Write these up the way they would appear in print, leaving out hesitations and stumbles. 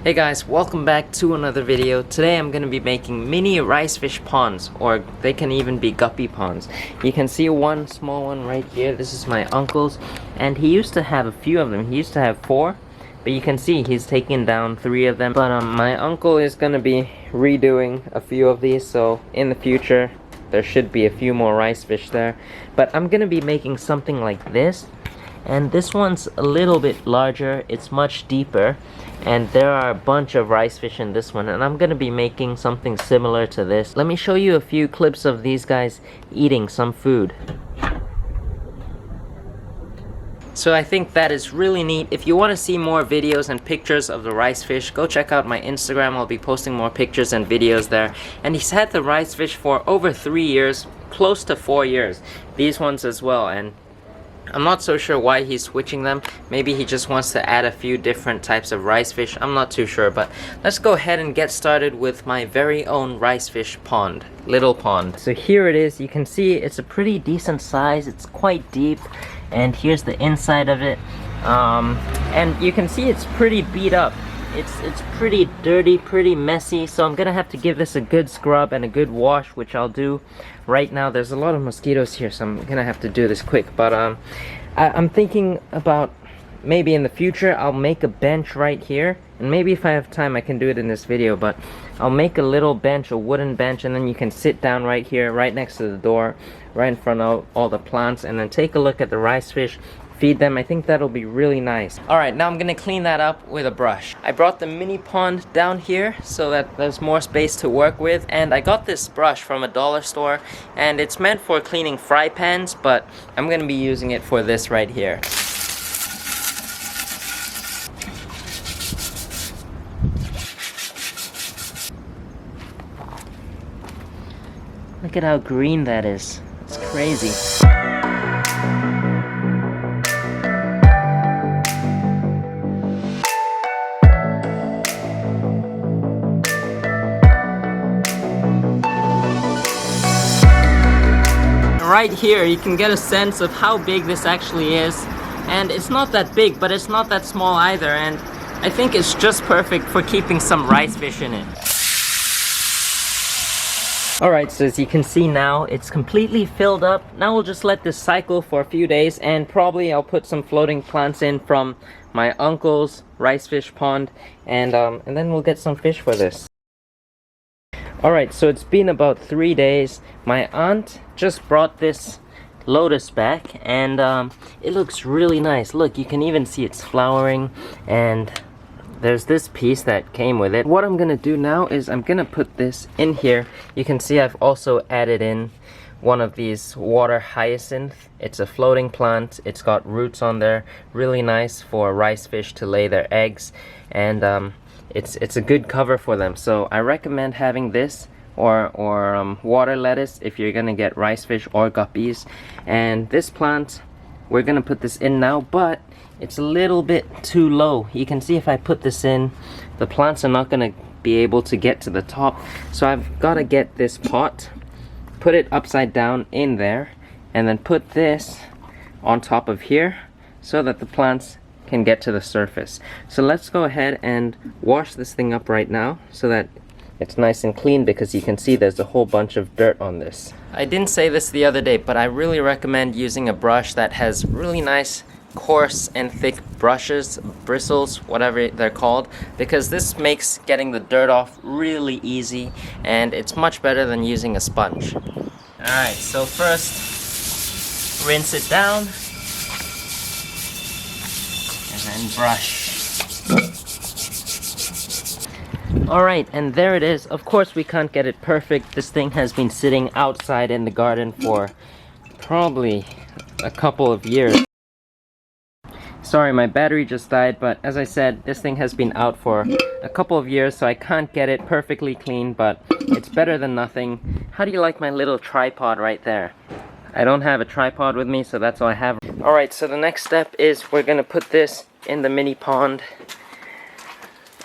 Hey guys, welcome back to another video. Today I'm going to be making mini ricefish ponds, or they can even be guppy ponds. You can see one small one right here. This is my uncle's, and he used to have a few of them. He used to have 4, but you can see he's taken down 3 of them. But my uncle is going to be redoing a few of these, so in the future there should be a few more ricefish there. But I'm going to be making something like this. And this one's a little bit larger, it's much deeper, and there are a bunch of ricefish in this one, and I'm gonna be making something similar to this. Let me show you a few clips of these guys eating some food. So I think that is really neat. If you want to see more videos and pictures of the ricefish, go check out my Instagram. I'll be posting more pictures and videos there. And he's had the ricefish for over 3 years, close to 4 years. These ones as well, and I'm not so sure why he's switching them. Maybe he just wants to add a few different types of ricefish. I'm not too sure, but let's go ahead and get started with my very own ricefish pond, little pond. So here it is. You can see it's a pretty decent size. It's quite deep, and here's the inside of it. And you can see it's pretty beat up. It's pretty dirty, pretty messy, so I'm gonna have to give this a good scrub and a good wash, which I'll do right now. There's a lot of mosquitoes here, so I'm gonna have to do this quick. But I'm thinking about maybe in the future I'll make a bench right here, and maybe if I have time I can do it in this video, but I'll make a little bench, a wooden bench, and then you can sit down right here, right next to the door, right in front of all the plants, and then take a look at the ricefish, feed them. I think that'll be really nice. Alright, now I'm gonna clean that up with a brush. I brought the mini pond down here so that there's more space to work with, and I got this brush from a dollar store, and it's meant for cleaning fry pans, but I'm gonna be using it for this right here. Look at how green that is. It's crazy. Right here you can get a sense of how big this actually is, and it's not that big, but it's not that small either, and I think it's just perfect for keeping some ricefish in it. Alright, so as you can see now, it's completely filled up. Now we'll just let this cycle for a few days, and probably I'll put some floating plants in from my uncle's ricefish pond, and then we'll get some fish for this. Alright, so it's been about 3 days. My aunt just brought this lotus back, and it looks really nice. Look, you can even see it's flowering, and there's this piece that came with it. What I'm gonna do now is I'm gonna put this in here. You can see I've also added in one of these water hyacinth. It's a floating plant. It's got roots on there. Really nice for ricefish to lay their eggs, and it's a good cover for them. So I recommend having this or water lettuce if you're gonna get ricefish or guppies. And this plant, we're gonna put this in now, but it's a little bit too low. You can see if I put this in, the plants are not gonna be able to get to the top. So I've gotta get this pot, put it upside down in there, and then put this on top of here so that the plants can get to the surface. So let's go ahead and wash this thing up right now so that it's nice and clean, because you can see there's a whole bunch of dirt on this. I didn't say this the other day, but I really recommend using a brush that has really nice coarse and thick brushes, bristles, whatever they're called, because this makes getting the dirt off really easy, and it's much better than using a sponge. Alright, so first rinse it down and then brush. Alright, and there it is. Of course we can't get it perfect. This thing has been sitting outside in the garden for probably a couple of years. Sorry, my battery just died, but as I said, this thing has been out for a couple of years, so I can't get it perfectly clean, but it's better than nothing. How do you like my little tripod right there? I don't have a tripod with me, so that's all I have. Alright, so the next step is we're gonna put this in the mini pond.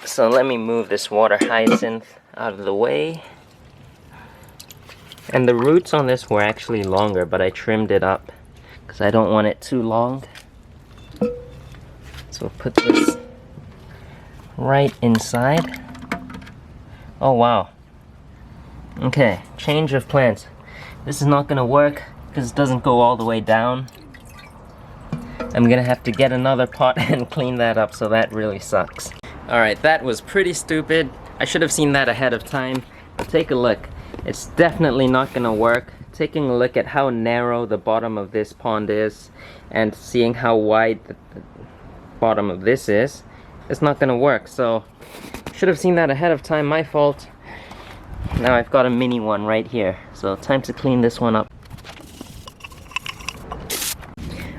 So let me move this water hyacinth out of the way. And the roots on this were actually longer, but I trimmed it up because I don't want it too long. So we'll put this right inside. Oh wow. Okay, change of plans. This is not gonna work because it doesn't go all the way down. I'm gonna have to get another pot and clean that up, so that really sucks. Alright, that was pretty stupid. I should have seen that ahead of time. But take a look. It's definitely not gonna work. Taking a look at how narrow the bottom of this pond is and seeing how wide the bottom of this is, it's not gonna work. So, should have seen that ahead of time, my fault. Now I've got a mini one right here. So time to clean this one up.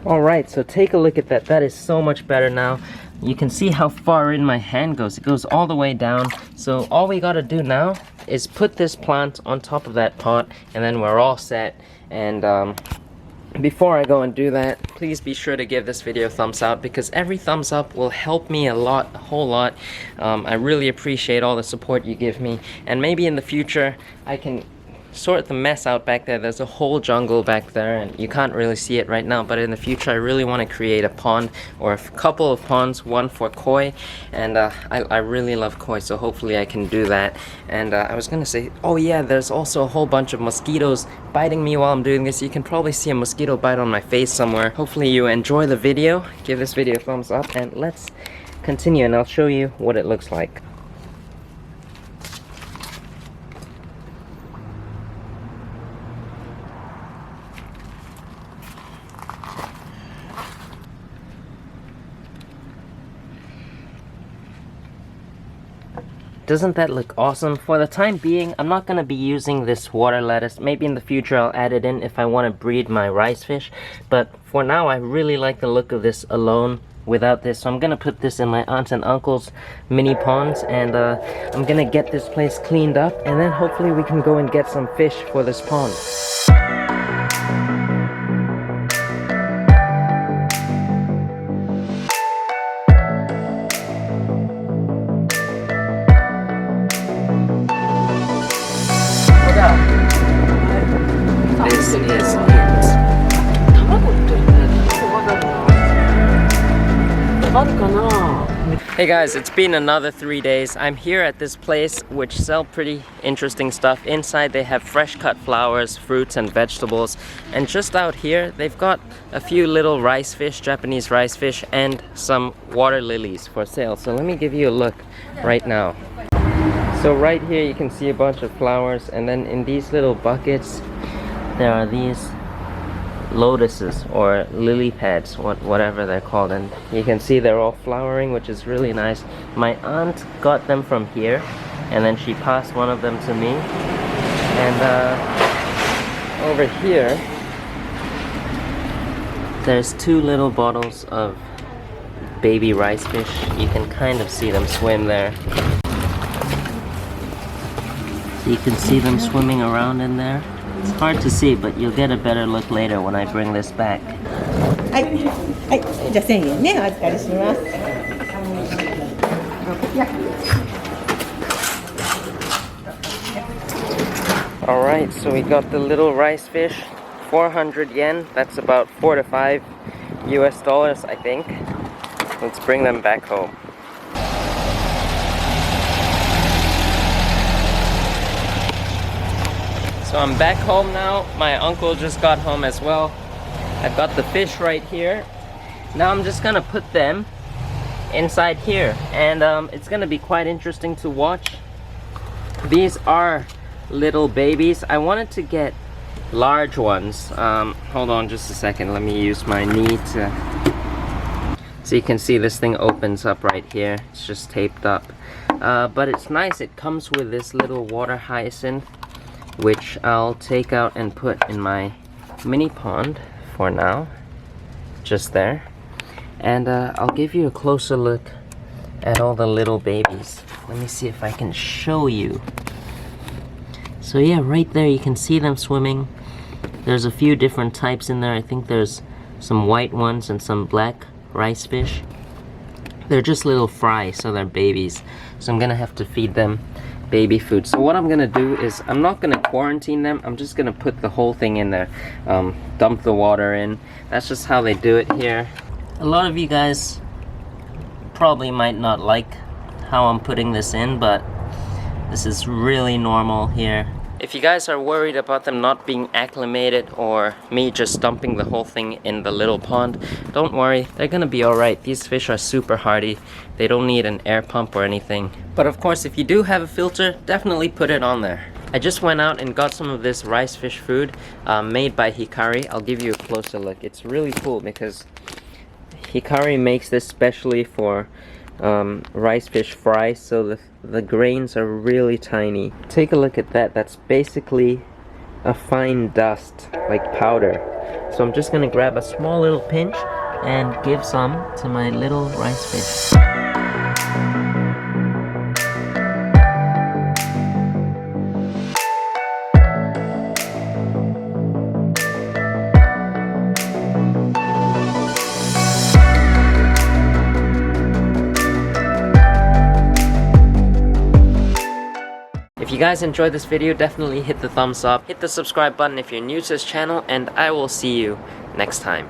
Alright, so take a look at that. That is so much better now. You can see how far in my hand goes. It goes all the way down. So all we gotta do now is put this plant on top of that pot, and then we're all set. And before I go and do that, please be sure to give this video a thumbs up, because every thumbs up will help me a lot, a whole lot. I really appreciate all the support you give me, and maybe in the future I can sort the mess out back there. There's a whole jungle back there and you can't really see it right now, but in the future I really want to create a pond or a couple of ponds, one for koi, and I really love koi, so hopefully I can do that. And I was gonna say, oh yeah, there's also a whole bunch of mosquitoes biting me while I'm doing this. You can probably see a mosquito bite on my face somewhere. Hopefully you enjoy the video. Give this video a thumbs up and let's continue, and I'll show you what it looks like. Doesn't that look awesome? For the time being, I'm not going to be using this water lettuce. Maybe in the future I'll add it in if I want to breed my rice fish. But for now, I really like the look of this alone without this. So I'm going to put this in my aunt and uncle's mini ponds. And I'm going to get this place cleaned up. And then hopefully we can go and get some fish for this pond. This is it. Hey guys, it's been another 3 days. I'm here at this place which sell pretty interesting stuff. Inside they have fresh cut flowers, fruits and vegetables. And just out here they've got a few little rice fish, Japanese rice fish, and some water lilies for sale. So let me give you a look right now. So right here you can see a bunch of flowers, and then in these little buckets there are these lotuses or lily pads, whatever they're called, and you can see they're all flowering, which is really nice. My aunt got them from here and then she passed one of them to me. And over here there's two little bottles of baby rice fish. You can kind of see them swim there. So you can see them swimming around in there. It's hard to see, but you'll get a better look later when I bring this back. Alright, so we got the little rice fish, 400 yen, that's about $4 to $5 US, I think. Let's bring them back home. So I'm back home now. My uncle just got home as well. I've got the fish right here. Now I'm just gonna put them inside here, and it's gonna be quite interesting to watch. These are little babies. I wanted to get large ones. Hold on just a second. Let me use my knee to... So you can see this thing opens up right here. It's just taped up. But it's nice. It comes with this little water hyacinth, which I'll take out and put in my mini pond for now, just there. And I'll give you a closer look at all the little babies. Let me see if I can show you. So yeah, right there you can see them swimming. There's a few different types in there. I think there's some white ones and some black rice fish. They're just little fry, so they're babies. So I'm gonna have to feed them baby food. So what I'm gonna do is, I'm not gonna quarantine them. I'm just gonna put the whole thing in there, dump the water in. That's just how they do it here. A lot of you guys probably might not like how I'm putting this in, but this is really normal here. If you guys are worried about them not being acclimated or me just dumping the whole thing in the little pond, don't worry, they're gonna be alright. These fish are super hardy. They don't need an air pump or anything. But of course, if you do have a filter, definitely put it on there. I just went out and got some of this Ricefish food made by Hikari. I'll give you a closer look. It's really cool because Hikari makes this specially for Ricefish fries, so the grains are really tiny. Take a look at that. That's basically a fine dust, like powder. So I'm just gonna grab a small little pinch and give some to my little Ricefish. If you guys enjoyed this video, definitely hit the thumbs up, hit the subscribe button if you're new to this channel, and I will see you next time.